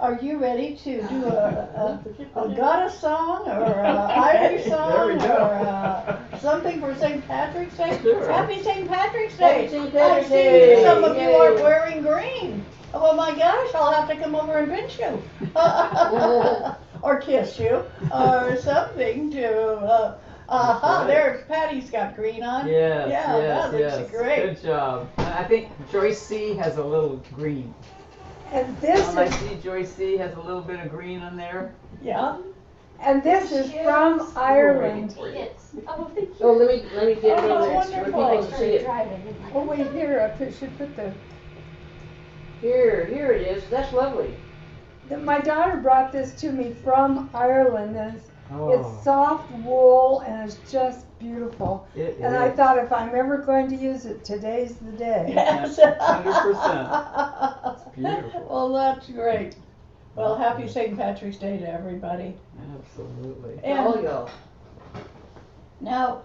Are you ready to do a goddess song or an Irish song or something for St. Patrick's Day? Sure. Happy St. Patrick's Day! Happy St. Patrick's I Day! see some of you are Yay. wearing green. Oh my gosh, I'll have to come over and pinch you. Or kiss you or something to... right. There's Patty's got green on. Yes, Yeah, yes, that looks yes. great. Good job. I think Joyce C has a little green. And this I is see Joyce C has a little bit of green on there. Yeah. from Ireland. Yes. Oh, thank you. Oh, let me get it Oh, on there so wonderful. people can see it. Driving. Oh wait, here I should put the. Here it is. That's lovely. My daughter brought this to me from Ireland, and Oh, it's soft wool and it's just beautiful. it And I is. thought if I'm ever going to use it, today's the day. Yes. 100%. It's beautiful. Well, that's great. Well, happy St. Patrick's Day to everybody. Absolutely. All And y'all. now,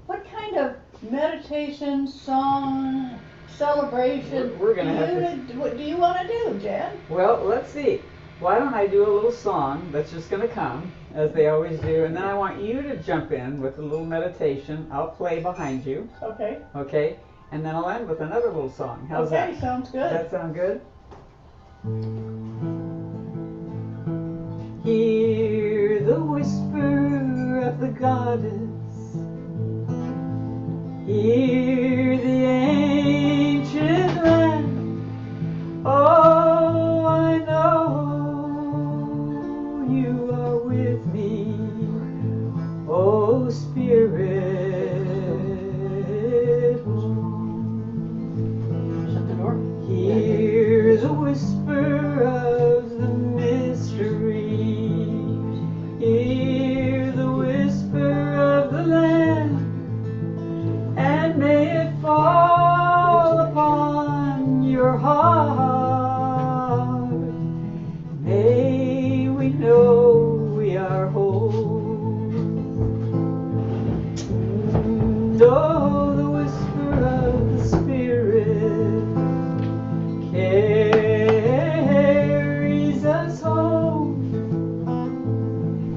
what kind of meditation, song, celebration We're gonna have do you want to do, Jen? Well, let's see. Why don't I do a little song that's just going to come, as they always do, and then I want you to jump in with a little meditation. I'll play behind you, Okay. okay? And then I'll end with another little song. How's Okay, that? sounds Does good. that sound good? Hear the whisper of the goddess. Hear the ancient land. Oh, I know you are with me. Oh, Spirit. Shut the door. Hear the whisper of the mystery. Hear the whisper of the land, and may it fall upon your heart. May we know we are whole. And oh, the whisper of the Spirit carries us home,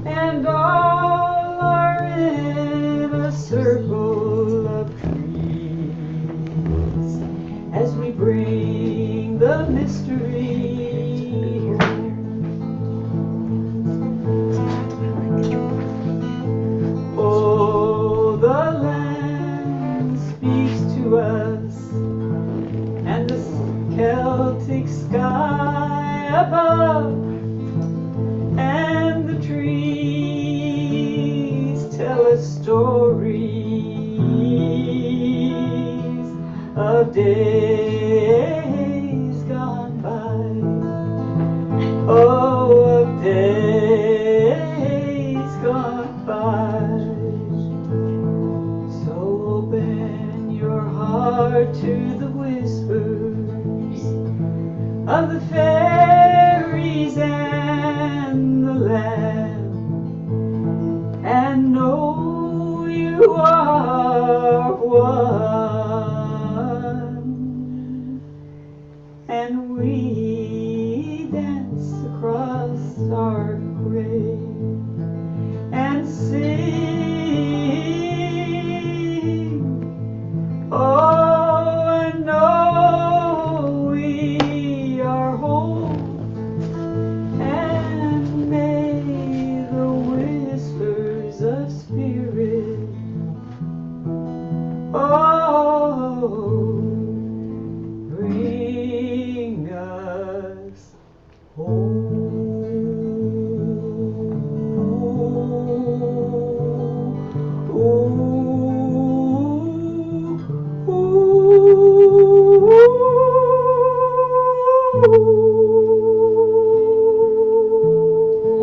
and all are in a circle of trees as we bring the mystery home. Oh, the land speaks to us, and the Celtic sky above, and the trees tell us stories of days gone by. Oh, of days gone by. So open your heart to the whispers of the fairies and the land, and know you are one. And we dance across our grave and sing. Oh, and know we are whole, and may the whispers of spirit, oh, bring us home.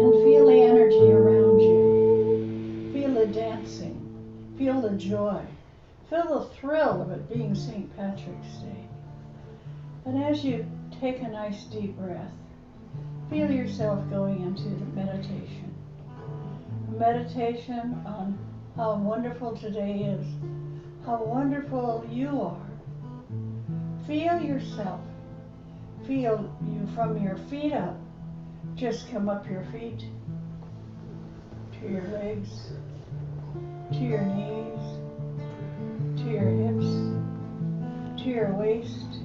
And feel the energy around you. Feel the dancing. Feel the joy. Feel the thrill of it being St. Patrick's Day. And as you take a nice deep breath, feel yourself going into the meditation. A meditation on how wonderful today is, how wonderful you are. Feel yourself. Feel you from your feet up, Just come up your feet, to your legs, to your knees, to your hips, to your waist,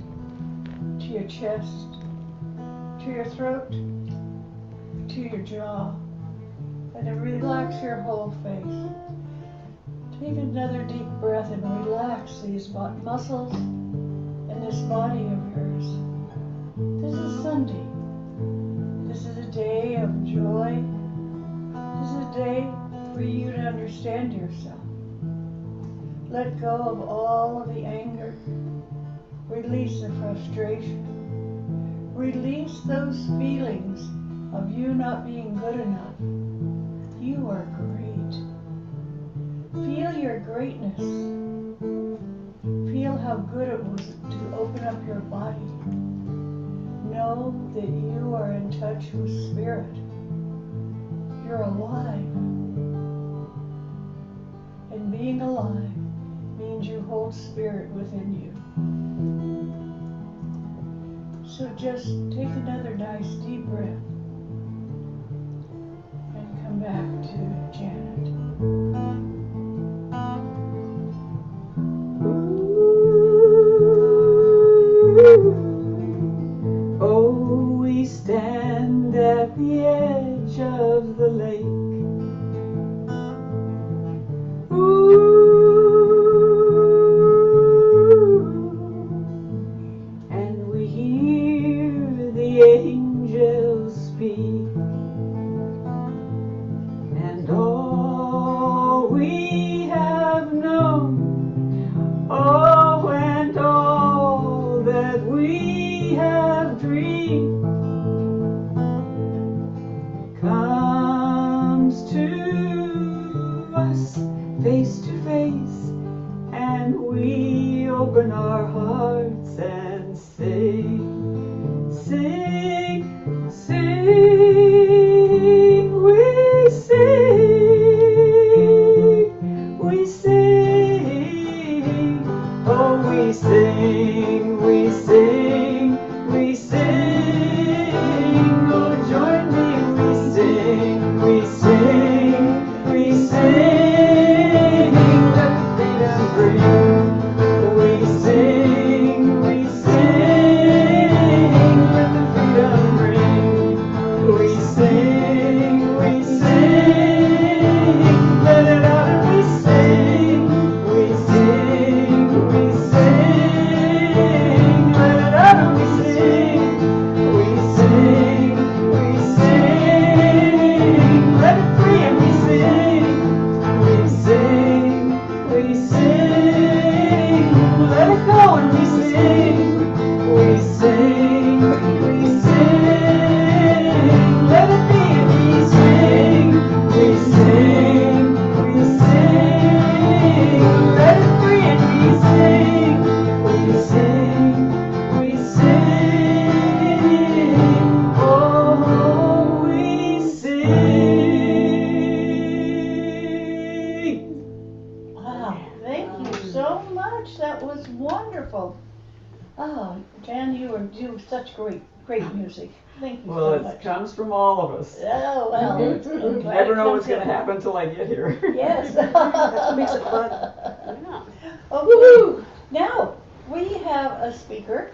to your chest, to your throat, to your jaw, and then relax your whole face. Take another deep breath and relax these muscles and this body of yours. This is Sunday. This is a day of joy. This is a day for you to understand yourself. Let go of all of the anger. Release the frustration. Release those feelings of you not being good enough. You are great. Feel your greatness. Feel how good it was to open up your body. Know that you are in touch with spirit. You're alive. And being alive means you hold spirit within you. So just take another nice deep breath and come back to Janet. Oh, we stand at the edge of the lake. And we hear the angels speak. And all we have known, oh, and all that we have dreamed comes to us face to face, and we open our hearts and sing, sing, sing, we sing, we sing, oh, we sing, we sing, we sing, oh, join me, we sing, we sing, we sing, let the freedom ring, we sing, let the freedom ring, we sing, let it out and we sing, let it out and we sing, let it free and we sing, let it go and we sing, let it be and we sing, let it free and we sing, oh, we sing. Wow, thank you so much. That was wonderful. Oh, Jan, you do such great music. Thank you Well, so it much. comes from all of us. Oh, well. I'm You glad never it know what's comes going to in. happen until I get here. Yes. That's what makes it fun. Okay. Now, we have a speaker,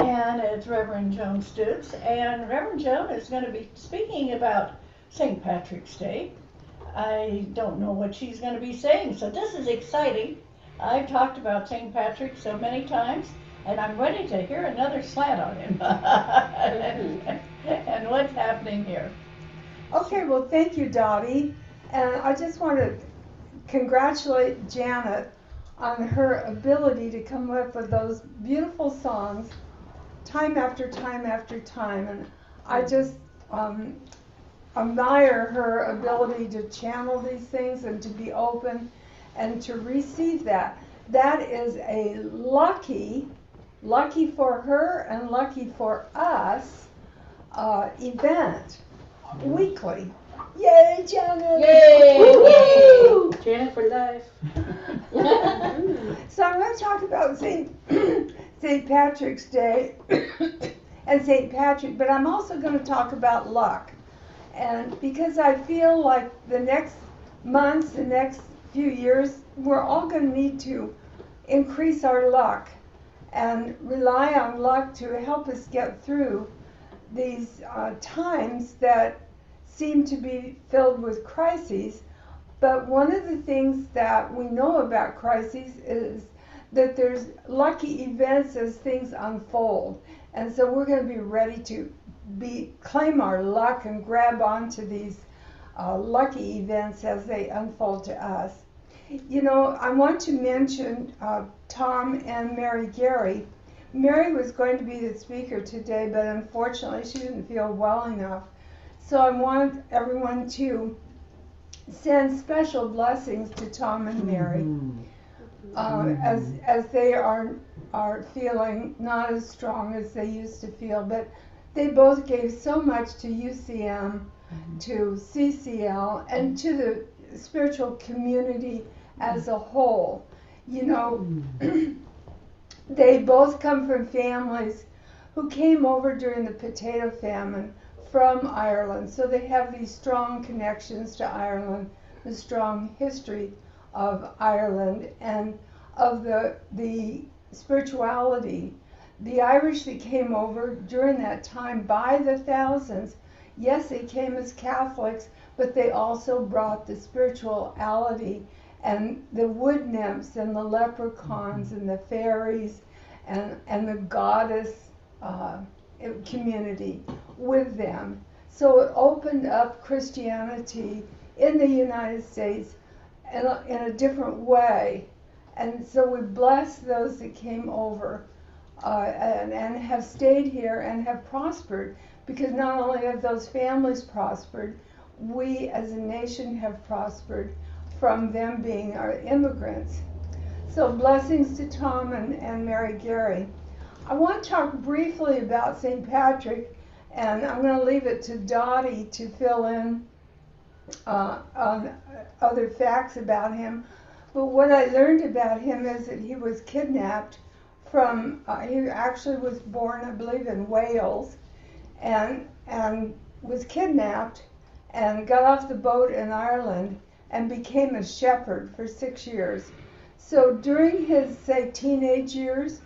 and it's Rev Joan Stutes, and Rev Joan is going to be speaking about St. Patrick's Day. I don't know what she's going to be saying, so this is exciting. I've talked about St. Patrick so many times, and I'm ready to hear another slant on him and what's happening here. Okay, well, thank you, Dottie. And I just want to congratulate Janet on her ability to come up with those beautiful songs time after time after time. And I just admire her ability to channel these things and to be open and to receive that. That is a lucky for her and lucky for us event weekly. Yay, Janet! Yay! Woo! Janet for life. So I'm going to talk about St. Patrick's Day and St. Patrick, but I'm also going to talk about luck. And because I feel like the next months, the next few years, we're all going to need to increase our luck and rely on luck to help us get through these times that seem to be filled with crises. But one of the things that we know about crises is that there's lucky events as things unfold. And so we're going to be ready to claim our luck and grab onto these lucky events as they unfold to us. You know, I want to mention Tom and Mary Gary. Mary was going to be the speaker today, but unfortunately she didn't feel well enough. So I want everyone to send special blessings to Tom and Mary as they are feeling not as strong as they used to feel. But they both gave so much to UCM, to CCL, and to the spiritual community as a whole. You know, they both come from families who came over during the potato famine from Ireland. So they have these strong connections to Ireland, the strong history of Ireland, and of the spirituality. The Irish that came over during that time by the thousands, yes, they came as Catholics, but they also brought the spirituality and the wood nymphs and the leprechauns and the fairies and the goddess community with them. So it opened up Christianity in the United States in a different way. And so we bless those that came over and have stayed here and have prospered, because not only have those families prospered, we as a nation have prospered from them being our immigrants. So blessings to Tom and Mary Gary. I want to talk briefly about St. Patrick, and I'm going to leave it to Dottie to fill in on other facts about him. But what I learned about him is that he was kidnapped from, he actually was born, I believe, in Wales, and was kidnapped and got off the boat in Ireland and became a shepherd for 6 years. So during his, say, teenage years,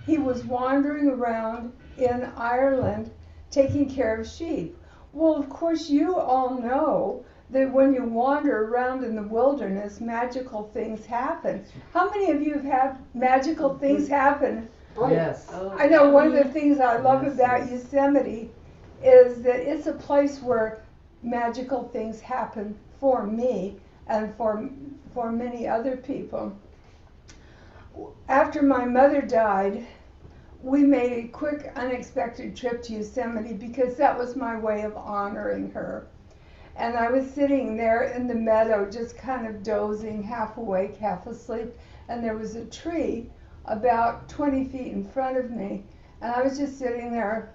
he was wandering around in Ireland taking care of sheep. Well, of course, you all know that when you wander around in the wilderness, magical things happen. How many of you have had magical things happen? Yes. I know one of the things I love about Yosemite is that it's a place where magical things happen for me and for many other people. After my mother died, we made a quick, unexpected trip to Yosemite because that was my way of honoring her. And I was sitting there in the meadow, just kind of dozing, half awake, half asleep, and there was a tree about 20 feet in front of me, and I was just sitting there,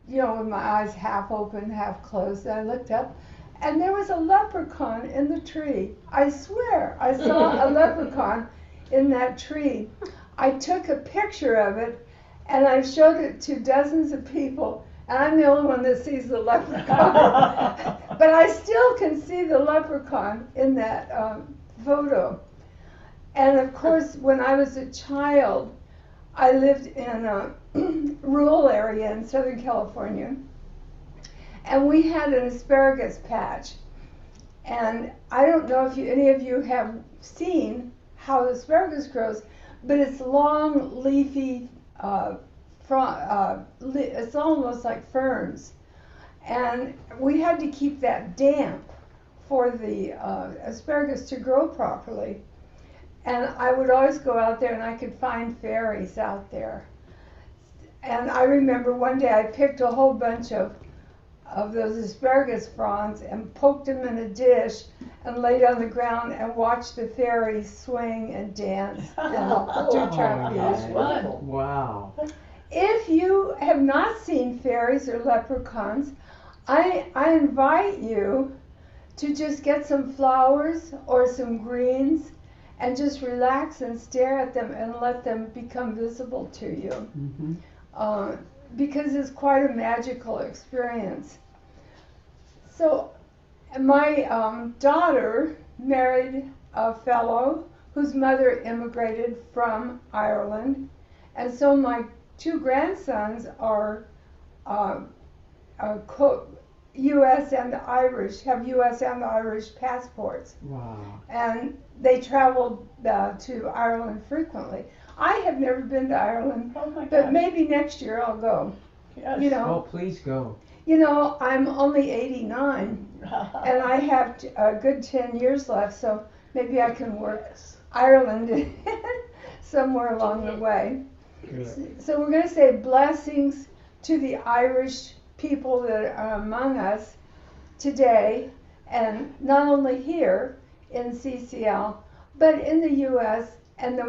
you know, with my eyes half open, half closed, and I looked up, and there was a leprechaun in the tree. I swear, I saw a leprechaun in that tree. I took a picture of it, and I showed it to dozens of people, and I'm the only one that sees the leprechaun. But I still can see the leprechaun in that photo. And of course, when I was a child, I lived in a rural area in Southern California, and we had an asparagus patch. And I don't know if any of you have seen how asparagus grows, but it's long, leafy, it's almost like ferns. And we had to keep that damp for the asparagus to grow properly. And I would always go out there and I could find fairies out there. And I remember one day I picked a whole bunch of those asparagus fronds and poked them in a dish and laid on the ground and watched the fairies swing and dance and do trapeze. Wow. If you have not seen fairies or leprechauns, I invite you to just get some flowers or some greens and just relax and stare at them and let them become visible to you. because it's quite a magical experience. So my daughter married a fellow whose mother immigrated from Ireland, and so my two grandsons are U.S. and Irish, have U.S. and Irish passports. Wow. And they traveled to Ireland frequently. I have never been to Ireland, Oh my but gosh. maybe next year I'll go. Yes. You Oh, know, please go. I'm only 89, and I have a good 10 years left, so maybe I can work Ireland somewhere along the way. Good. So we're going to say blessings to the Irish people that are among us today, and not only here in CCL, but in the U.S., and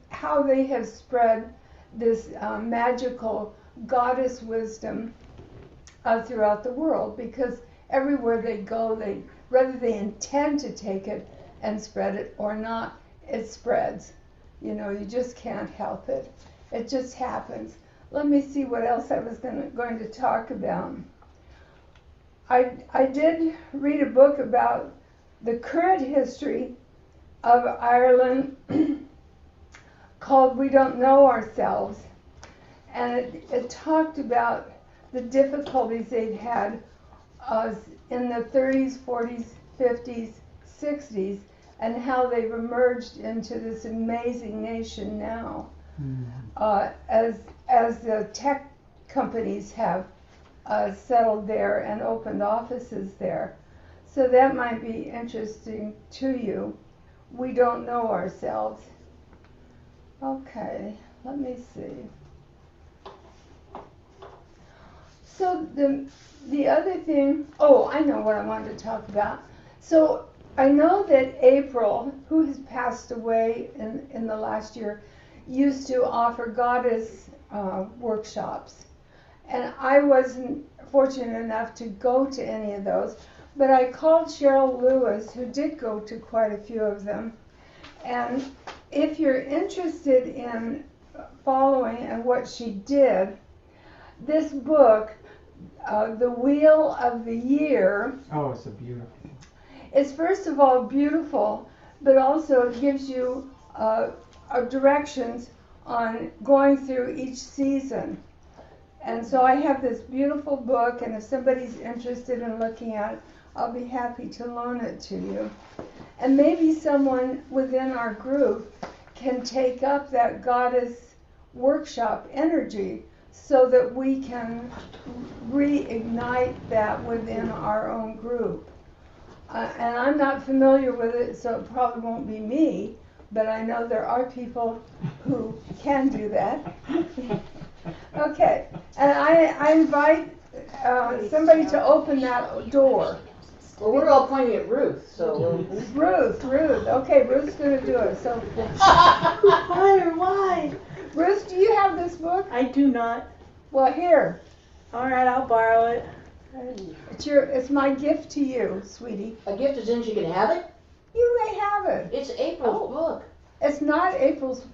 how they have spread this magical goddess wisdom throughout the world, because everywhere they go, whether they intend to take it and spread it or not, it spreads. You know, you just can't help it. It just happens. Let me see what else I was going to talk about. I did read a book about the current history of Ireland called We Don't Know Ourselves. And it talked about the difficulties they'd had in the 30s, 40s, 50s, 60s, and how they've emerged into this amazing nation now. As the tech companies have settled there and opened offices there. So that might be interesting to you. We don't know ourselves. Okay, let me see. So the other thing, I know what I wanted to talk about. So I know that April, who has passed away in the last year, used to offer goddess workshops. And I wasn't fortunate enough to go to any of those, but I called Cheryl Lewis, who did go to quite a few of them. And if you're interested in following and what she did, this book, The Wheel of the Year, Oh, it's a beautiful. is first of all beautiful, but also it gives you directions on going through each season. And so I have this beautiful book, and if somebody's interested in looking at it, I'll be happy to loan it to you. And maybe someone within our group can take up that goddess workshop energy so that we can reignite that within our own group. And I'm not familiar with it, so it probably won't be me, but I know there are people who can do that. Okay, and I invite somebody to open that door. Well, we're all pointing at Ruth, so. Ruth. Okay, Ruth's going to do it. So, Why? Ruth, do you have this book? I do not. Well, here. All right, I'll borrow it. It's my gift to you, sweetie. A gift is in, she can have it? You may have it. It's April's book. It's not April's.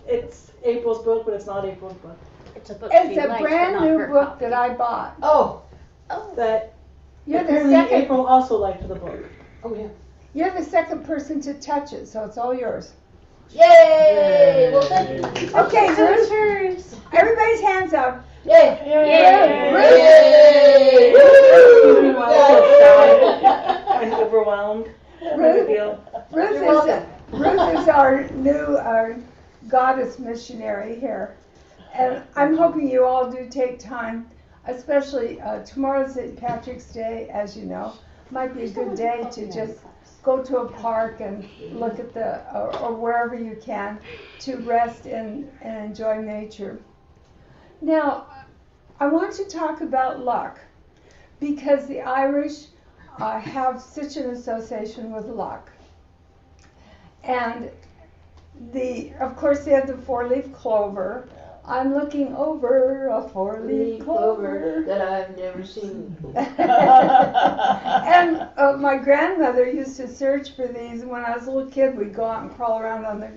It's April's book, but it's not April's book. It's a book It's she a likes, brand but not new her book copy. that I bought. Oh. That You're the apparently second. April also liked the book. Oh, yeah. You're the second person to touch it, so it's all yours. Yay! Well, thank you. Okay, So it's Ruth. hers. Everybody's hands up. Yay! Yay! Yay! I'm overwhelmed. No big Ruth, deal. Ruth You're is welcome. Ruth is our new goddess missionary here, and I'm hoping you all do take time, especially tomorrow's St. Patrick's Day, as you know. Might be a good day to just go to a park and look at or wherever you can, to rest and enjoy nature. Now, I want to talk about luck, because the Irish have such an association with luck. And of course they have the four-leaf clover. I'm looking over a four-leaf clover. that I've never seen. And my grandmother used to search for these. When I was a little kid, we'd go out and crawl around on the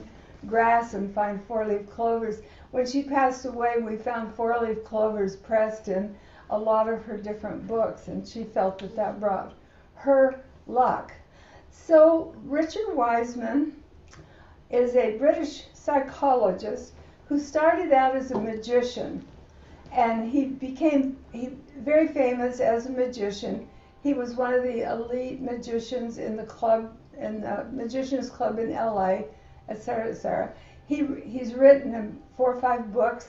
grass and find four-leaf clovers. when she passed away, we found four-leaf clovers pressed in a lot of her different books, and she felt that that brought her luck. So Richard Wiseman is a British psychologist who started out as a magician, and he became very famous as a magician. He was one of the elite magicians in the club, in the Magicians Club in LA, etc., etc. He's written 4 or 5 books,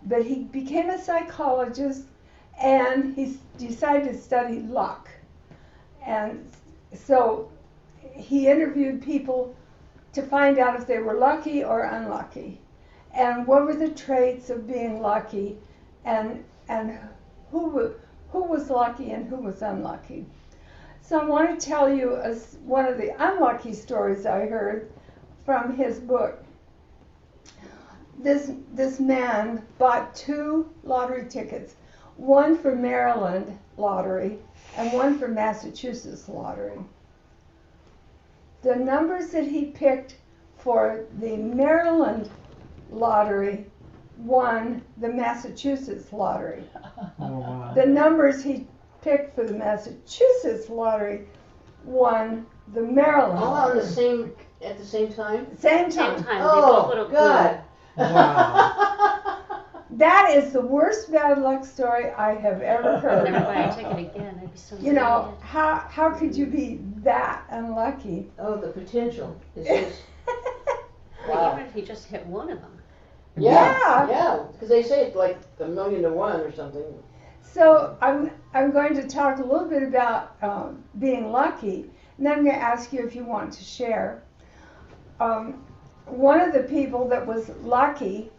but he became a psychologist, and he decided to study luck. And so he interviewed people to find out if they were lucky or unlucky, and what were the traits of being lucky, and who was lucky and who was unlucky. So I want to tell you one of the unlucky stories I heard from his book. This man bought 2 lottery tickets, one for Maryland lottery and one for Massachusetts lottery. The numbers that he picked for the Maryland lottery won the Massachusetts lottery. Oh, wow. The numbers he picked for the Massachusetts lottery won the Maryland All on lottery. at the same time? Same Same time. time. They both would Oh, have God. Wow. That is the worst bad luck story I have ever heard. Never buy a ticket again. I'd be so You know, mad. how could you be that unlucky? Oh, the potential is just, Well, wow. even if he just hit one of them. Yeah. Yeah, because they say it's like 1,000,000 to 1 or something. So I'm going to talk a little bit about being lucky, and then I'm going to ask you if you want to share. One of the people that was lucky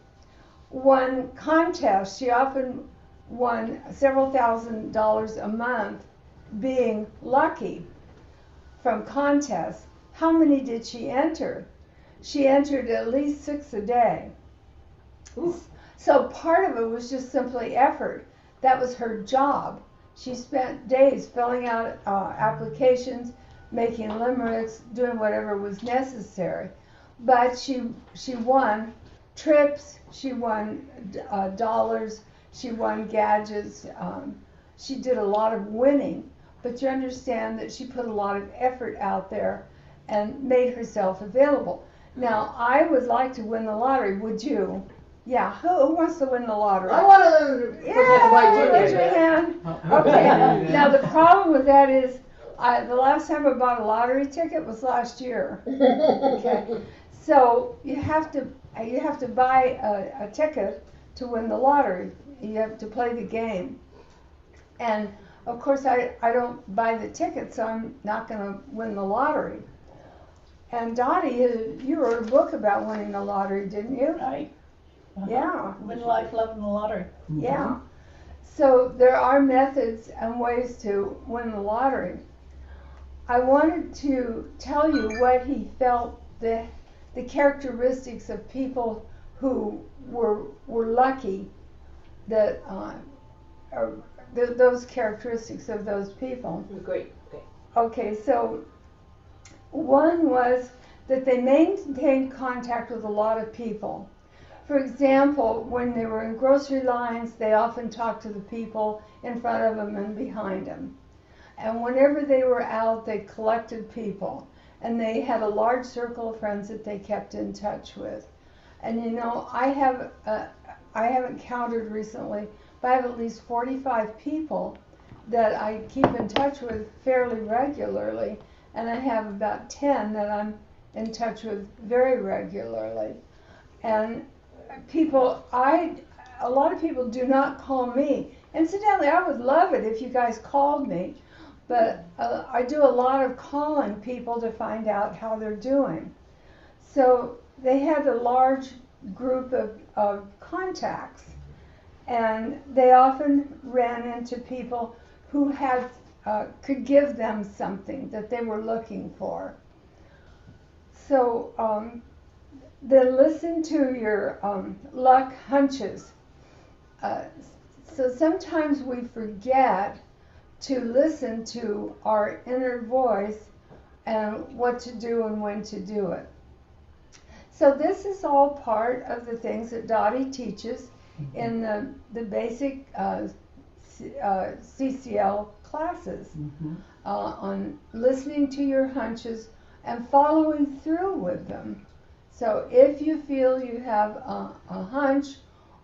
won contests. She often won several $1,000s a month being lucky from contests. How many did she enter? She entered at least 6 a day. Ooh. So part of it was just simply effort. That was her job. She spent days filling out applications, making limericks, doing whatever was necessary. But she won trips, she won dollars, she won gadgets. She did a lot of winning. But you understand that she put a lot of effort out there and made herself available. Now, I would like to win the lottery. Would you? Yeah, who wants to win the lottery? I want to Yeah, raise your hand. Okay. Yeah. Now the problem with that is, the last time I bought a lottery ticket was last year. Okay. So you have to buy a ticket to win the lottery. You have to play the game. And of course I don't buy the ticket, so I'm not going to win the lottery. And Dottie, you wrote a book about winning the lottery, didn't you? Right? Yeah. Win life, love, and the lottery. Yeah. So there are methods and ways to win the lottery. I wanted to tell you what he felt the characteristics of people who were lucky, that those characteristics of those people. Great. Okay. Okay, so one was that they maintained contact with a lot of people. For example, when they were in grocery lines, they often talked to the people in front of them and behind them. And whenever they were out, they collected people. And they had a large circle of friends that they kept in touch with. And you know, I haven't counted recently, but I have at least 45 people that I keep in touch with fairly regularly. And I have about 10 that I'm in touch with very regularly. And a lot of people do not call me. Incidentally, I would love it if you guys called me, but I do a lot of calling people to find out how they're doing. So they had a large group of contacts, and they often ran into people who had could give them something that they were looking for. So then listen to your luck hunches. So sometimes we forget to listen to our inner voice and what to do and when to do it. So this is all part of the things that Dottie teaches in the basic CCL classes on listening to your hunches and following through with them. So if you feel you have a hunch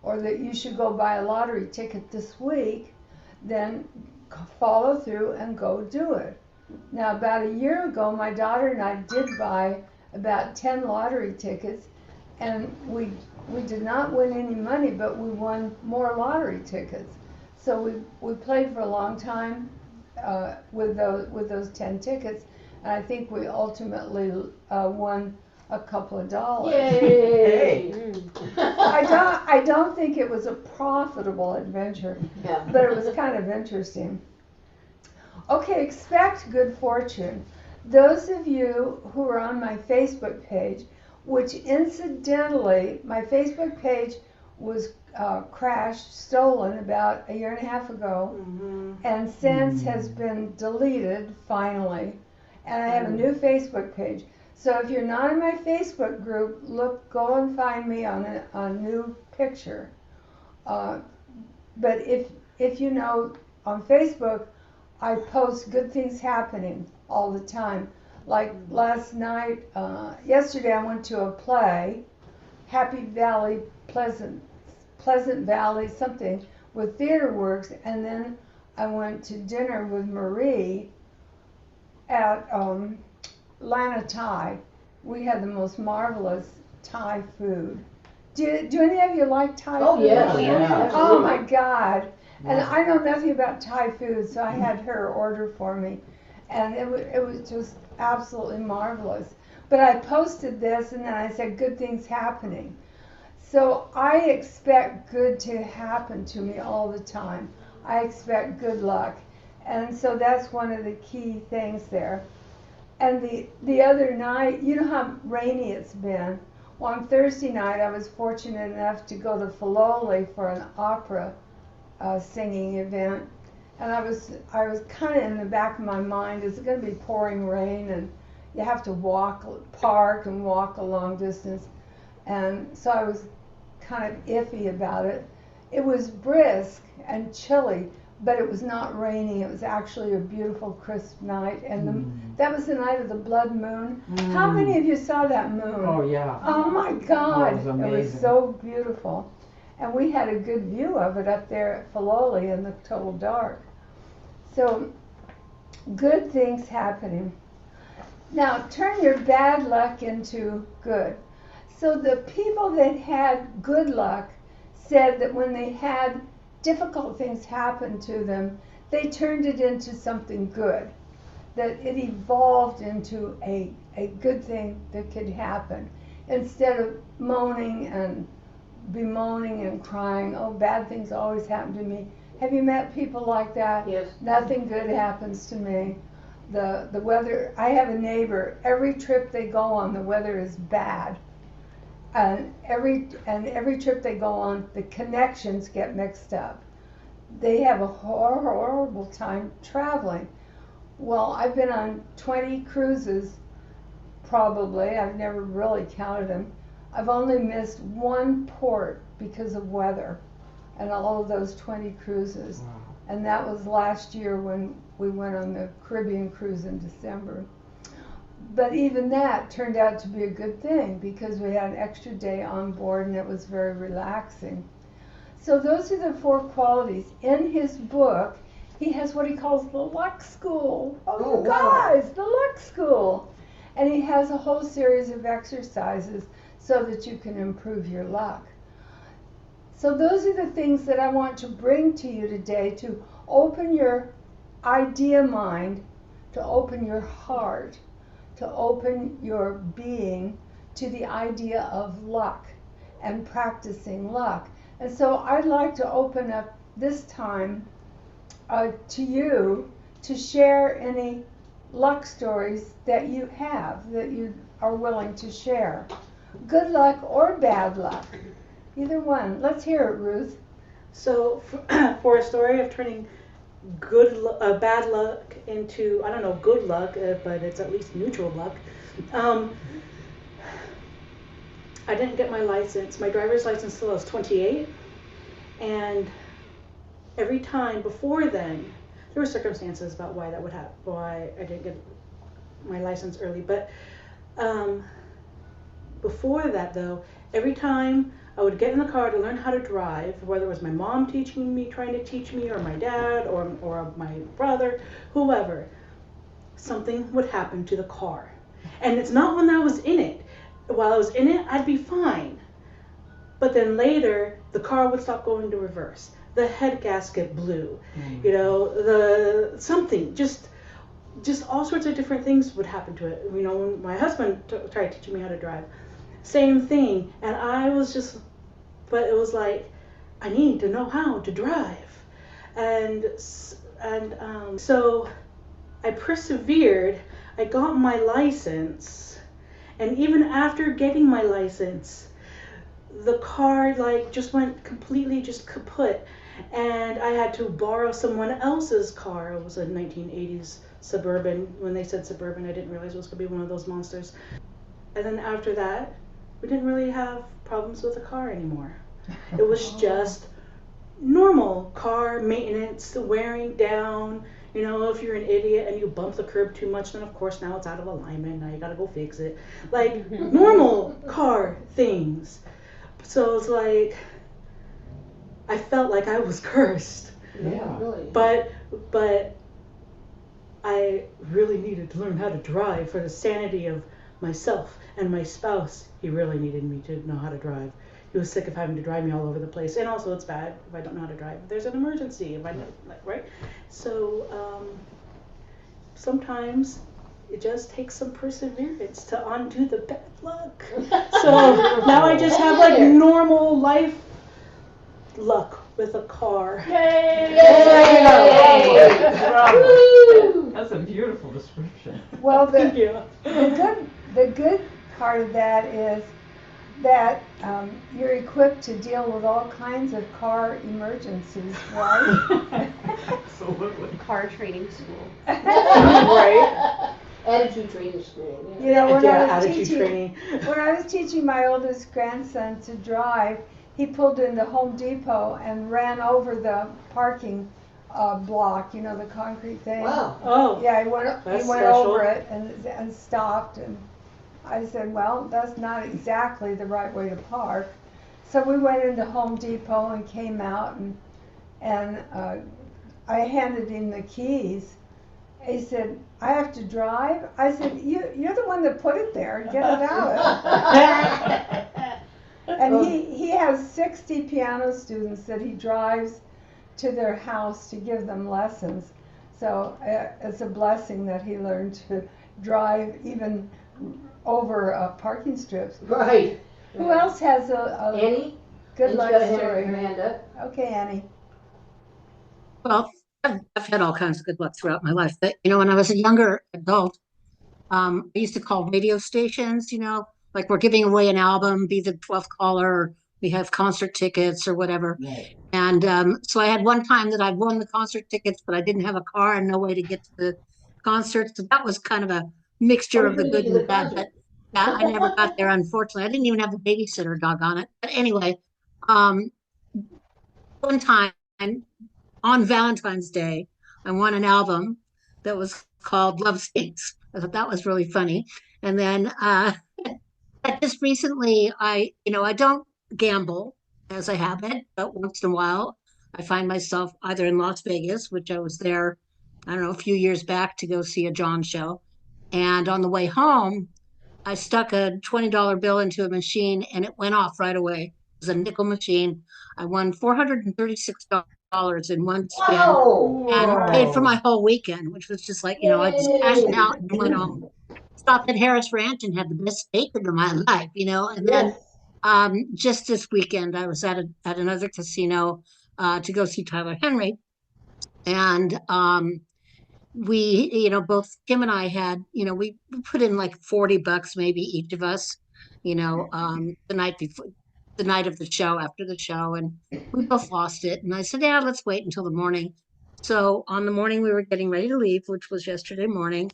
or that you should go buy a lottery ticket this week, then follow through and go do it. Now, about a year ago, my daughter and I did buy about 10 lottery tickets, and we did not win any money, but we won more lottery tickets. So we played for a long time with those 10 tickets, and I think we ultimately won a couple of dollars. Yay! I don't think it was a profitable adventure, Yeah. but it was kind of interesting. Okay, expect good fortune. Those of you who are on my Facebook page, which incidentally, my Facebook page was crashed, stolen about a year and a half ago, and since has been deleted finally. And I have a new Facebook page. So if you're not in my Facebook group, go and find me on a new picture. But if you know, on Facebook, I post good things happening all the time. Like last night, yesterday I went to a play, Happy Valley, Pleasant Valley, something with TheaterWorks, and then I went to dinner with Marie at Lana Thai. We had the most marvelous Thai food. Do any of you like Thai Oh, food? yes. Yeah. Oh my God. And I know nothing about Thai food, so I had her order for me. And it was just absolutely marvelous. But I posted this and then I said, good things happening. So I expect good to happen to me all the time. I expect good luck. And so that's one of the key things there. And the other night, you know how rainy it's been? Well, on Thursday night, I was fortunate enough to go to Filoli for an opera singing event. And I was kind of in the back of my mind, is it going to be pouring rain? And you have to park and walk a long distance. And so I was kind of iffy about it. It was brisk and chilly, but it was not raining. It was actually a beautiful, crisp night. And that was the night of the blood moon. How many of you saw that moon? Oh, yeah. Oh my God, Oh, it was it was amazing. so beautiful. And we had a good view of it up there at Filoli in the total dark. So, good things happening. Now, turn your bad luck into good. So the people that had good luck said that when they had difficult things happen to them, they turned it into something good. That it evolved into a good thing that could happen. Instead of moaning and bemoaning and crying, oh, bad things always happen to me. Have you met people like that? Yes. Nothing good happens to me. The weather, I have a neighbor, every trip they go on, the weather is bad. And every trip they go on, the connections get mixed up. They have a horrible time traveling. Well, I've been on 20 cruises, probably. I've never really counted them. I've only missed one port because of weather and all of those 20 cruises. Wow. And that was last year when we went on the Caribbean cruise in December. But even that turned out to be a good thing because we had an extra day on board and it was very relaxing. So those are the 4 qualities. In his book, he has what he calls the luck school. Oh, you guys, the luck school. And he has a whole series of exercises so that you can improve your luck. So those are the things that I want to bring to you today, to open your idea mind, to open your heart, to open your being to the idea of luck and practicing luck. And so I'd like to open up this time to you to share any luck stories that you have, that you are willing to share. Good luck or bad luck, either one. Let's hear it, Ruth. So for a story of turning bad luck into, I don't know, good luck, but it's at least neutral luck. I didn't get my license, my driver's license till I was 28, and every time before then, there were circumstances about why that would happen, why I didn't get my license early, but before that though, every time I would get in the car to learn how to drive, whether it was my mom teaching me, trying to teach me, or my dad, or my brother, whoever, something would happen to the car. And it's not when I was in it. While I was in it, I'd be fine. But then later, the car would stop going to reverse. The head gasket blew. You know, something, just all sorts of different things would happen to it. You know, when my husband tried teaching me how to drive, same thing. And I was just, but it was like, I need to know how to drive. And so I persevered. I got my license. And even after getting my license, the car like just went completely just kaput. And I had to borrow someone else's car. It was a 1980s Suburban. When they said Suburban, I didn't realize it was going to be one of those monsters. And then after that, we didn't really have problems with the car anymore. It was just normal car maintenance, wearing down. You know, if you're an idiot and you bump the curb too much, then of course now it's out of alignment. Now you gotta go fix it. Like normal car things. So it's like, I felt like I was cursed. Yeah, really. But I really needed to learn how to drive for the sanity of myself and my spouse. He really needed me to know how to drive. He was sick of having to drive me all over the place. And also it's bad if I don't know how to drive. If there's an emergency, if I know, right? So sometimes it just takes some perseverance to undo the bad luck. So now I just have like normal life luck with a car. Yay! That's a beautiful description. Well, Thank you. the good part of that is that you're equipped to deal with all kinds of car emergencies, right? Absolutely. Car training school. Right. Attitude training school. You know, when Yeah, I was attitude training. when I was teaching my oldest grandson to drive, he pulled into Home Depot and ran over the parking block, you know, the concrete thing. Wow. Oh. Yeah, he went That's over special. it and stopped, and I said, well, that's not exactly the right way to park. So we went into Home Depot and came out, and I handed him the keys. He said, I have to drive? I said, you're the one that put it there. Get it out. And he has 60 piano students that he drives to their house to give them lessons. So it's a blessing that he learned to drive even over parking strips. Right. Who else has a Annie? good Annie's luck got her story? hand up. Okay, Annie. Well, I've had all kinds of good luck throughout my life. But, you know, when I was a younger adult, I used to call radio stations, you know, like we're giving away an album, be the 12th caller, or we have concert tickets or whatever. Right. And so I had one time that I won the concert tickets, but I didn't have a car and no way to get to the concert. So that was kind of a mixture Oh, of you the couldn't good get to and the the bad. concert. But yeah, I never got there, unfortunately. I didn't even have a babysitter, doggone it. But anyway, um, one time on Valentine's Day, I won an album that was called Love Stinks. I thought that was really funny. And then just recently, I don't gamble as a habit, but once in a while, I find myself either in Las Vegas, which I was there, I don't know, a few years back to go see a John show. And on the way home, I stuck a $20 bill into a machine and it went off right away. It was a nickel machine. I won $436 in one spin Wow. and paid for my whole weekend, which was just like, I just cashed Yay. out and went home. Stopped at Harris Ranch and had the best steak of my life, And then Yes. just this weekend, I was at another casino to go see Tyler Henry, and both Kim and I had, we put in like $40 maybe each of us, the night before, the night of the show, after the show, and we both lost it. And I said, yeah, let's wait until the morning. So on the morning we were getting ready to leave, which was yesterday morning,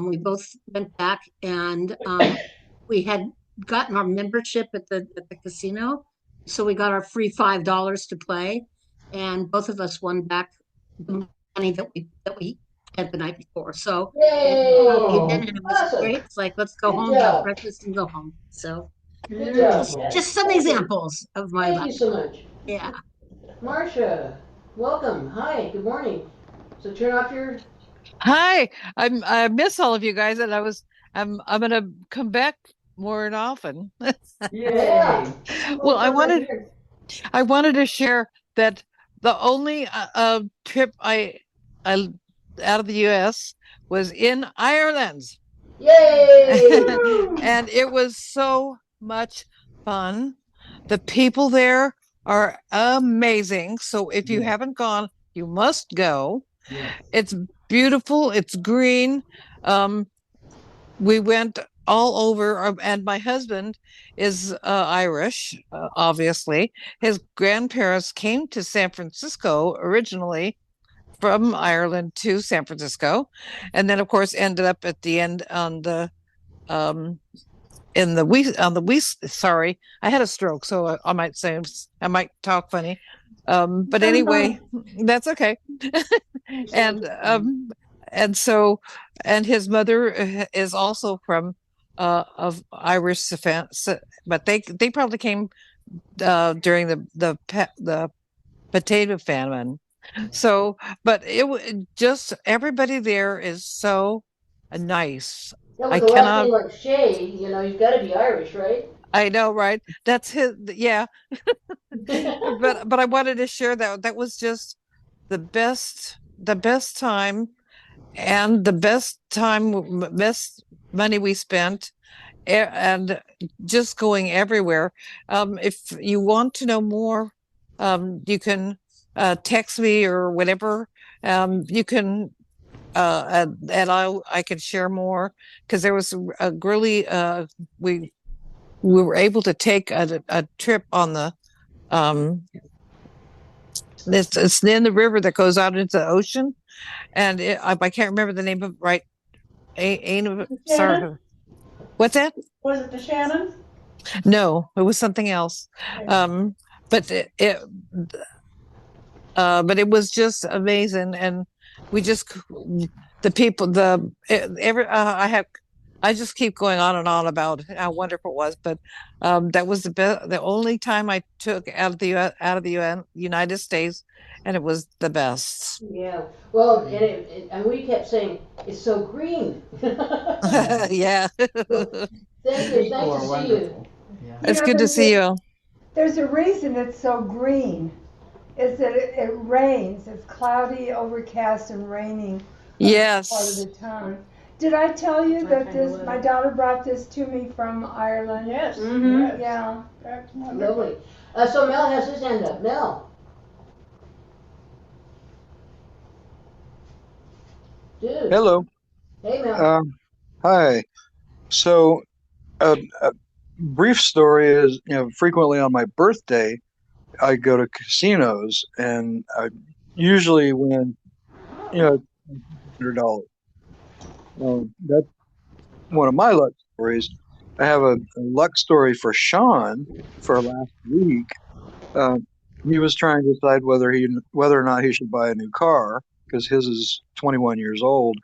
we both went back and we had gotten our membership at the casino, so we got our free $5 to play, and both of us won back the money that we had the night before. So Yay! and it was Awesome. great. It's like, let's go Good home, have job. breakfast, and go home. So Good job, just Ted. just some Thank you. examples of my Thank you life. so much. Yeah. Marcia, welcome. Hi, good morning. So turn off your. Hi, I miss all of you guys, and I'm gonna come back more and often. Yeah. Well, I come back wanted here. I wanted to share that the only trip I out of the U.S. was in Ireland, Yay! and it was so much fun. The people there are amazing. So if you haven't gone, you must go. It's beautiful. It's green. We went all over, and my husband is Irish, obviously. His grandparents came to San Francisco originally from Ireland to San Francisco, and then, of course, ended up at the end on the um, in the west. Sorry, I had a stroke, so I might say I might talk funny. But anyway, that's okay. and so his mother is also from of Irish but they probably came during the potato famine. So, but just everybody there is so nice. Yeah, I with a last cannot. name like Shay, you've got to be Irish, right? I know, right? That's his. Yeah, but I wanted to share that was just the best time and the best money we spent, and just going everywhere. If you want to know more, you can text me or whatever. You can and I can share more, because there was a really we were able to take a trip on the it's in the river that goes out into the ocean, and I can't remember the name of right. Sorry. Shannon? What's that? Was it the Shannon? No, it was something else. Okay. But but it was just amazing, and we just the people every I just keep going on and on about how wonderful it was, but that was the only time I took out of the United States, and it was the best. Yeah. Well, and we kept saying it's so green. Yeah. Thank you. It's nice to see you. It's good to see you. There's a reason it's so green. Is that it rains. It's cloudy, overcast, and raining Yes. part of the time. Did I tell you that my daughter brought this to me from Ireland? Yes. Mhm. Yes. Yeah. That's wonderful. Lovely. So Mel has his hand up. Mel. Dude. Hello. Hey, Mel. Hi. So, a brief story is, frequently on my birthday, I go to casinos, and I usually win, $100. That's one of my luck stories. I have a luck story for Sean for last week. He was trying to decide whether or not he should buy a new car, because his is 21 years old.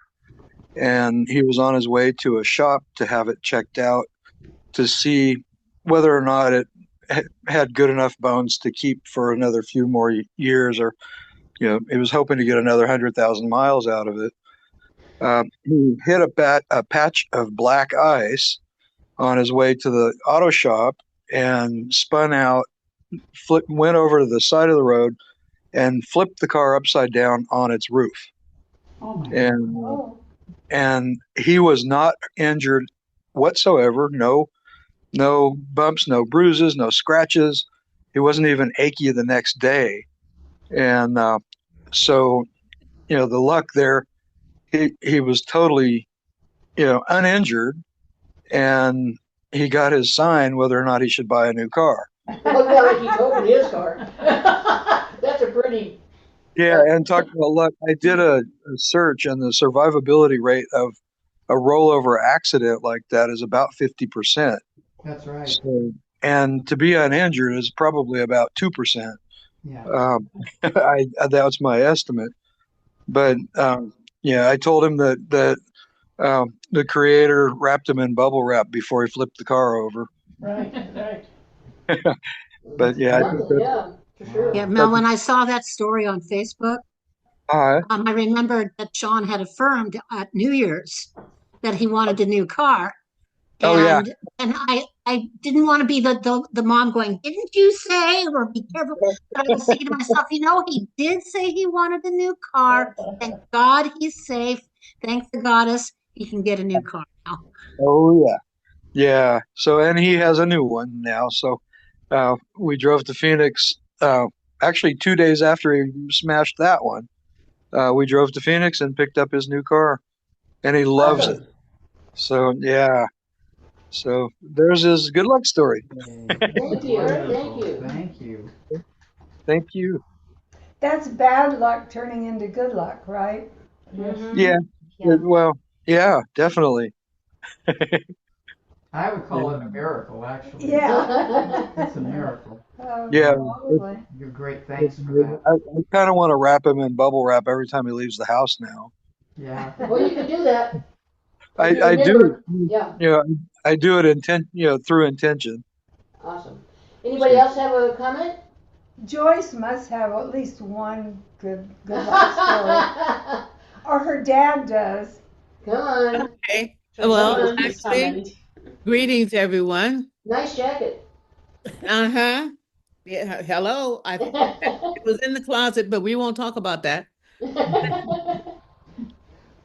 And he was on his way to a shop to have it checked out to see whether or not it had good enough bones to keep for another few more years, or he was hoping to get another 100,000 miles out of it. He hit a patch of black ice on his way to the auto shop and spun out, went over to the side of the road and flipped the car upside down on its roof. Oh my And God. and he was not injured whatsoever. No bumps, no bruises, no scratches. He wasn't even achy the next day. And so, the luck there, he was totally, uninjured, and he got his sign whether or not he should buy a new car. Well, yeah, like he opened his car. That's a pretty. Yeah, and talking about luck, I did a search, and the survivability rate of a rollover accident like that is about 50%. That's right. So, and to be uninjured is probably about 2%. Yeah. That was my estimate. But yeah, I told him that the creator wrapped him in bubble wrap before he flipped the car over. Right, right. But yeah, I think Something, yeah, for sure. Yeah, Mel, when I saw that story on Facebook, uh, I remembered that Sean had affirmed at New Year's that he wanted a new car. oh yeah, And I didn't want to be the mom going, didn't you say, or be careful. But I was thinking to myself, he did say he wanted a new car. Thank God he's safe. Thank the goddess he can get a new car now. oh yeah, yeah. So and he has a new one now. So we drove to Phoenix. Actually, 2 days after he smashed that one, we drove to Phoenix and picked up his new car, and he loves it. Awesome. So yeah. So there's his good luck story. Thank you. Thank you. Thank you. Thank you. That's bad luck turning into good luck, right? Mhm. Yeah. Yeah. Well, yeah, definitely. I would call it a miracle, actually. Yeah. It's a miracle. Yeah. Probably. You're great. Thanks for that. I kind of want to wrap him in bubble wrap every time he leaves the house now. Yeah. Well, you can do that. I do. Yeah. You know, I do it through intention. Awesome. Anybody else have a comment? Joyce must have at least one good luck story. Or her dad does. Come on. Okay. Come Well, on. actually, greetings, everyone. Nice jacket. Uh-huh. Yeah, hello. It was in the closet, but we won't talk about that.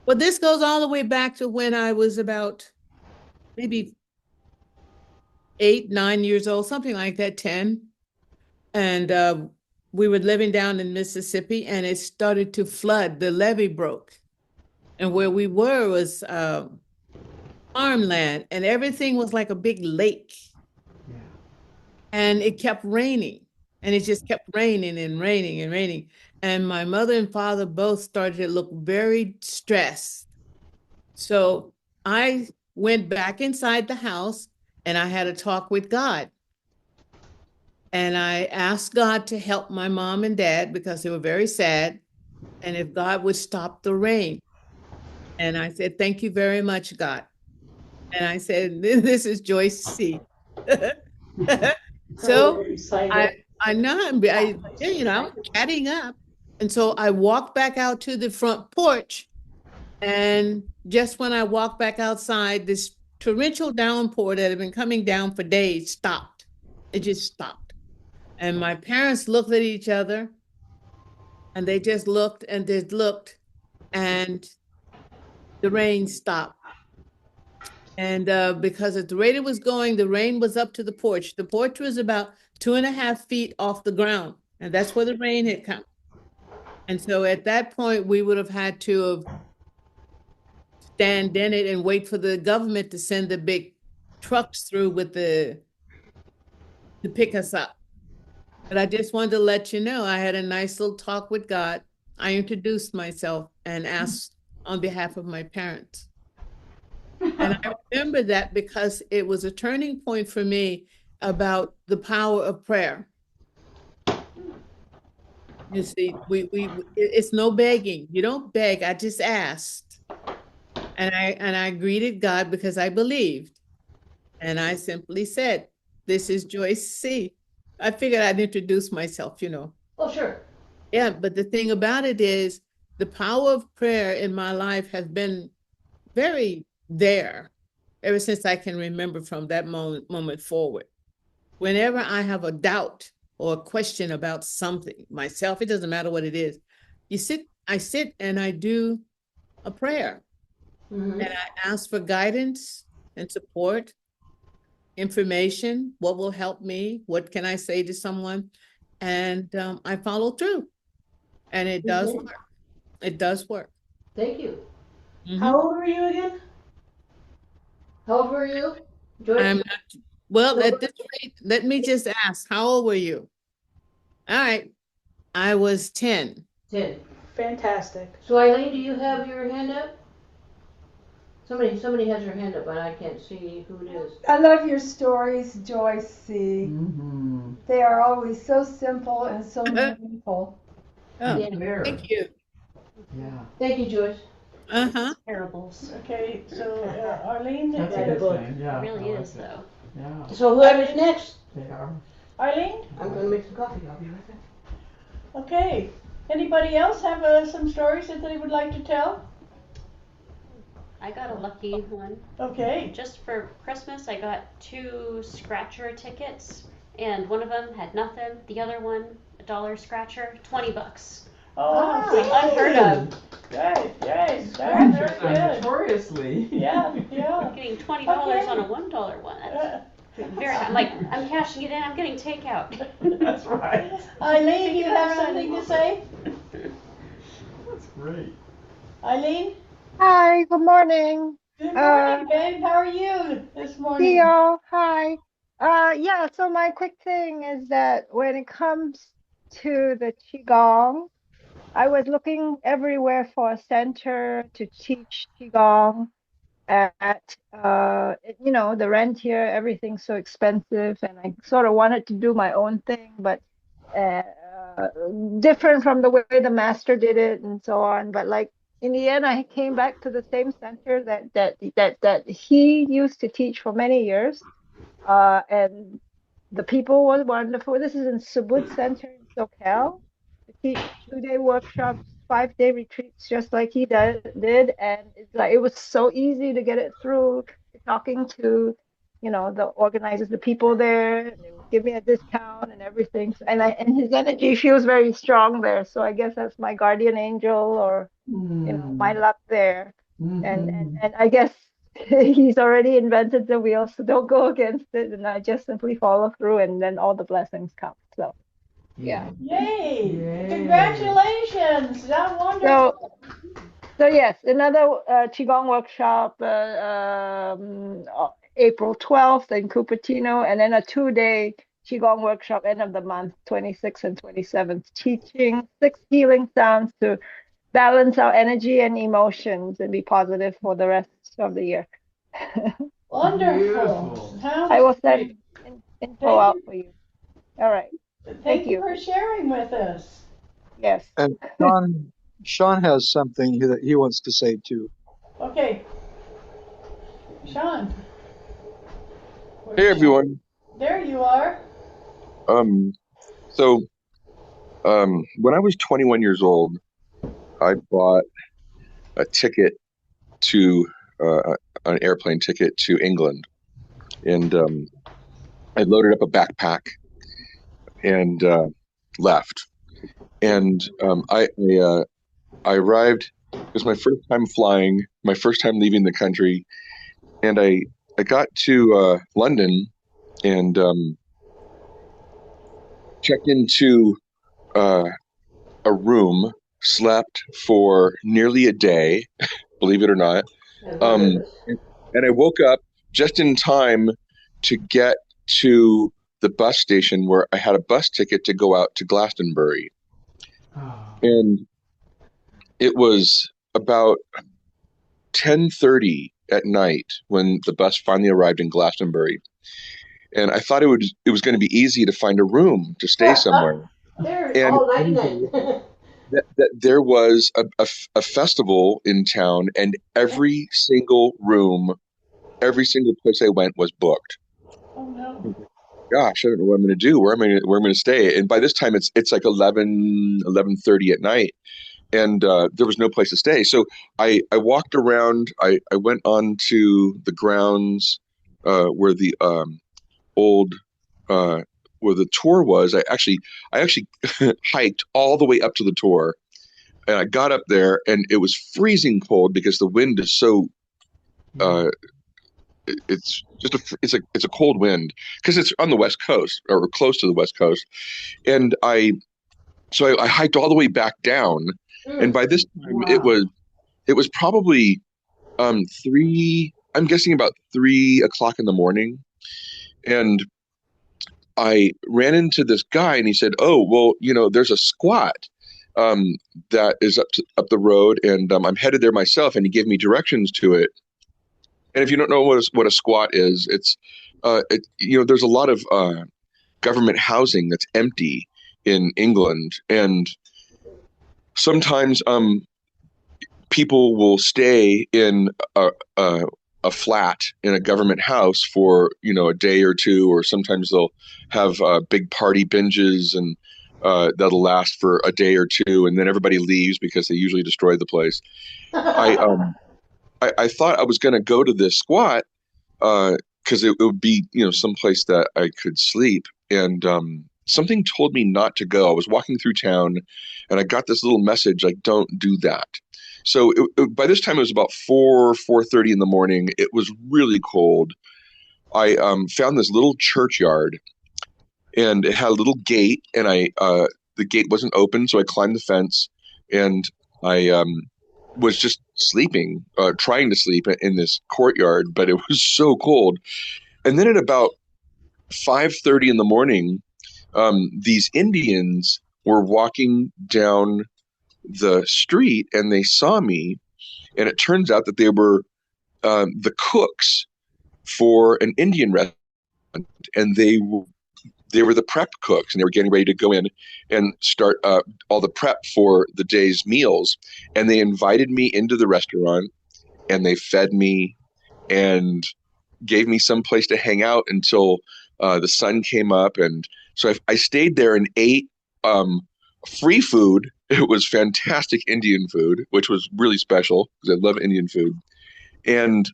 But this goes all the way back to when I was about maybe 8, 9 years old, something like that, 10. And we were living down in Mississippi, and it started to flood. The levee broke. And where we were was farmland, and everything was like a big lake. Yeah. And it kept raining, and it just kept raining and raining and raining. And my mother and father both started to look very stressed. So I went back inside the house and I had a talk with God. And I asked God to help my mom and dad because they were very sad, and if God would stop the rain. And I said, thank you very much, God. And I said, this is Joyce C. So I know I'm chatting up. And so I walked back out to the front porch. And just when I walked back outside, this torrential downpour that had been coming down for days stopped. It just stopped. And my parents looked at each other, and they just looked and they looked, and the rain stopped. And because at the rate it was going, the rain was up to the porch. The porch was about 2.5 feet off the ground, and that's where the rain had come. And so at that point, we would have had to have stand in it and wait for the government to send the big trucks through with to pick us up. But I just wanted to let you know, I had a nice little talk with God. I introduced myself and asked on behalf of my parents. And I remember that because it was a turning point for me about the power of prayer. You see, it's no begging. You don't beg. I just asked. And I greeted God because I believed. And I simply said, this is Joyce C. I figured I'd introduce myself, Oh, sure. Yeah, but the thing about it is the power of prayer in my life has been very there ever since I can remember from that moment forward. Whenever I have a doubt or a question about something, myself, it doesn't matter what it is. I sit and I do a prayer. Mm-hmm. And I ask for guidance and support, information, what will help me, what can I say to someone, and I follow through. And it does work. It does work. Thank you. Mhm. How old were you again? How old were you, Joyce? I'm not, well, at this rate, let me just ask, how old were you? All right, I was 10. 10. Fantastic. So Eileen, do you have your hand up? Somebody has their hand up, but I can't see who it is. I love your stories, Joyce C. Mm-hmm. They are always so simple and so meaningful. Oh, There. thank you. Yeah. Thank you, Joyce. Uh-huh. Parables. Okay, so Arlene, That's a Read a good book. thing. Yeah. It really I like is, it. though. Yeah. So whoever's next, They are. Arlene? I'm gonna make some coffee. I'll be right back. Okay. Anybody else have some stories that they would like to tell? I got a lucky one. Okay. Just for Christmas, I got 2 scratcher tickets, and one of them had nothing. The other one, $1 scratcher, $20. Oh, Unheard of. Right, right. Scratchers That's are good. notoriously. Yeah, yeah. Getting $20 Okay. on a $1 one. That's very. Uh, I'm like, I'm cashing it in. I'm getting takeout. That's right. Eileen, you have something to say? That's great. Eileen? Hi, good morning. Good morning, babe. How are you this See morning? y'all. Hi. Yeah, so my quick thing is that when it comes to the Qigong, I was looking everywhere for a center to teach Qigong at, the rent here, everything's so expensive, and I sort of wanted to do my own thing, but uh, different from the way the master did it and so on. But like in the end, I came back to the same center that he used to teach for many years, and the people were wonderful. This is in Subud Center in SoCal. To teach 2-day workshops, 5-day retreats, just like he did, and it's like it was so easy to get it through. Talking to, the organizers, the people there, and they would give me a discount and everything. And his energy feels very strong there. So I guess that's my guardian angel, or my luck there. And I guess he's already invented the wheel, so don't go against it, and I just simply follow through, and then all the blessings come. So yeah. Yay! Yay. Congratulations! That's wonderful. So yes, another Qigong workshop April 12th in Cupertino, and then a 2-day Qigong workshop end of the month, 26th and 27th, teaching 6 healing sounds to balance our energy and emotions and be positive for the rest of the year. Wonderful. Beautiful. Sounds I will great. send info Thank out you. for you. All right. Thank you you. for sharing with us. Yes. And Sean has something that he wants to say too. Okay. Sean. Hey everyone. There you are. So when I was 21 years old, I bought a ticket to an airplane ticket to England, and I loaded up a backpack and left. And I arrived. It was my first time flying, my first time leaving the country, and I got to London and checked into a room, slept for nearly a day, believe it or not. And I woke up just in time to get to the bus station where I had a bus ticket to go out to Glastonbury. Oh. And it was about 10:30 at night when the bus finally arrived in Glastonbury. And I thought it was going to be easy to find a room to stay somewhere. There, And all night. that there was a festival in town, and every single room, every single place I went was booked. Oh no. Gosh, I don't know what I'm going to do. Where am I going to stay? And by this time, it's like 11:30 at night, and there was no place to stay. So I walked around. I went onto the grounds where the old where the tour was. I actually hiked all the way up to the tour, and I got up there, and it was freezing cold because the wind is so. It's a cold wind because it's on the West Coast or close to the West Coast, and I hiked all the way back down, and by this time it was probably 3. I'm guessing about 3 o'clock in the morning, and I ran into this guy, and he said, "Oh, well, there's a squat that is up the road, and I'm headed there myself." And he gave me directions to it. And if you don't know what a squat is, there's a lot of government housing that's empty in England, and sometimes people will stay in a flat in a government house for a day or two, or sometimes they'll have big party binges, and that'll last for a day or two, and then everybody leaves because they usually destroy the place. I thought I was going to go to this squat because it would be someplace that I could sleep, and something told me not to go. I was walking through town, and I got this little message like, "Don't do that." So by this time it was about 4:30 in the morning. It was really cold. I found this little churchyard, and it had a little gate, and the gate wasn't open, so I climbed the fence, and I was just sleeping, trying to sleep in this courtyard, but it was so cold. And then at about 5:30 in the morning, these Indians were walking down the street, and they saw me, and it turns out that they were the cooks for an Indian restaurant, and they were the prep cooks, and they were getting ready to go in and start all the prep for the day's meals. And they invited me into the restaurant, and they fed me and gave me some place to hang out until the sun came up. And so I stayed there and ate free food. It was fantastic Indian food, which was really special because I love Indian food. And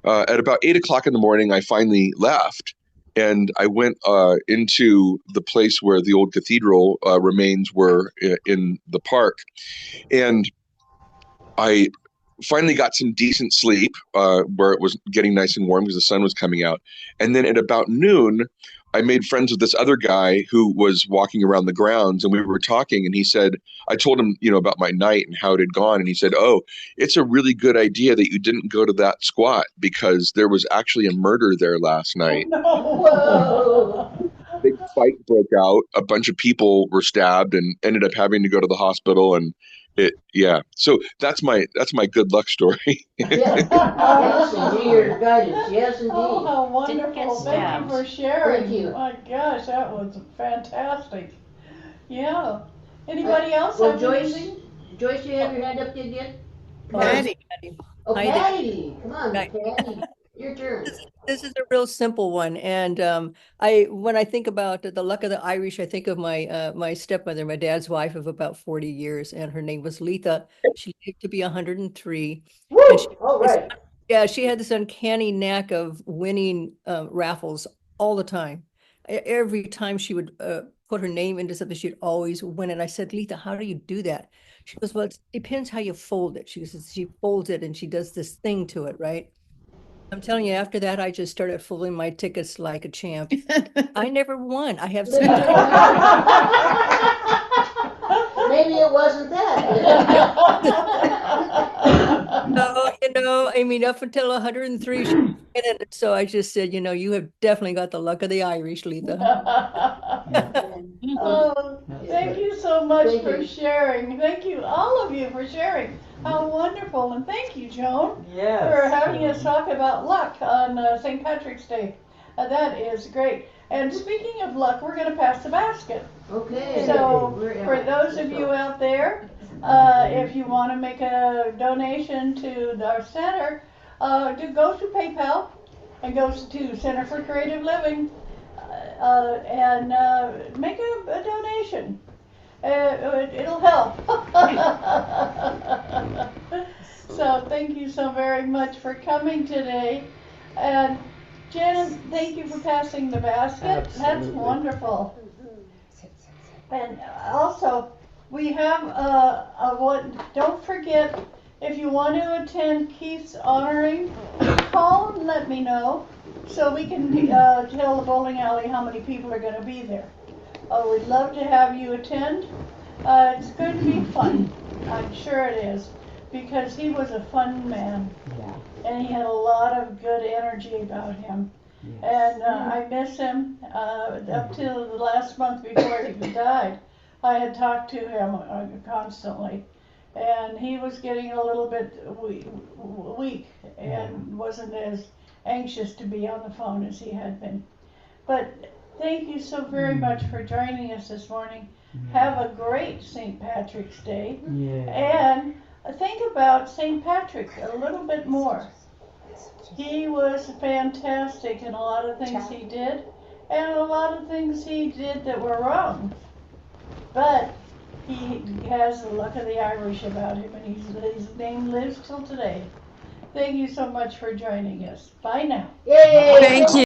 at about 8 o'clock in the morning, I finally left, and I went into the place where the old cathedral remains were in the park. And I finally got some decent sleep where it was getting nice and warm because the sun was coming out. And then at about noon, I made friends with this other guy who was walking around the grounds, and we were talking, and he said, I told him, about my night and how it had gone. And he said, "Oh, it's a really good idea that you didn't go to that squat because there was actually a murder there last night." Whoa. Big fight broke out. A bunch of people were stabbed and ended up having to go to the hospital. And so that's my good luck story. Yes, indeed, your guidance. Yes, indeed. Oh, how Didn't get wonderful. Thank you stabbed. for sharing. Thank you. My gosh, that was fantastic. Yeah. Anybody else Well, have Joyce, anything? Joyce, you have your hand up again? Come on. Patty. Oh, Hi there. Patty. Come on, Right. Patty. Your turn. This is a real simple one, and when I think about the luck of the Irish, I think of my stepmother, my dad's wife of about 40 years, and her name was Letha. She lived to be 103. Woo! And All right. she had this uncanny knack of winning raffles all the time. Every time she would put her name into something, she'd always win. And I said, "Letha, how do you do that?" She goes, "Well, it depends how you fold it." She goes, "She folds it and she does this thing to it, right?" I'm telling you, after that, I just started folding my tickets like a champ. I never won. I have Maybe it wasn't that. No, I mean, up until 103, she was winning. So I just said, you have definitely got the luck of the Irish, Letha. Oh, thank you so much Thank for you. sharing. Thank you, all of you, for sharing. How wonderful. And thank you, Joan, Yes. for having us talk about luck on St. Patrick's Day. That is great. And speaking of luck, we're going to pass the basket. Okay. So, We're for out. those of you out there, if you want to make a donation to our center, go to PayPal and go to Center for Creative Living and make a donation. It'll help. So thank you so very much for coming today. And Jen, thank you for passing the basket. That's Absolutely. wonderful. And also, we have don't forget, if you want to attend Keith's honoring, call and let me know so we can tell the bowling alley how many people are going to be there. We'd love to have you attend. It's going to be fun. I'm sure it is, because he was a fun man. Yeah. And he had a lot of good energy about him. And I miss him up till the last month before he died. I had talked to him constantly. and he was getting a little bit weak and wasn't as anxious to be on the phone as he had been. But thank you so very much for joining us this morning. Have a great St. Patrick's Day. And think about St. Patrick a little bit more. He was fantastic in a lot of things he did, and a lot of things he did that were wrong. But he has the luck of the Irish about him, and his name lives till today. Thank you so much for joining us. Bye now. Yay! Thank you.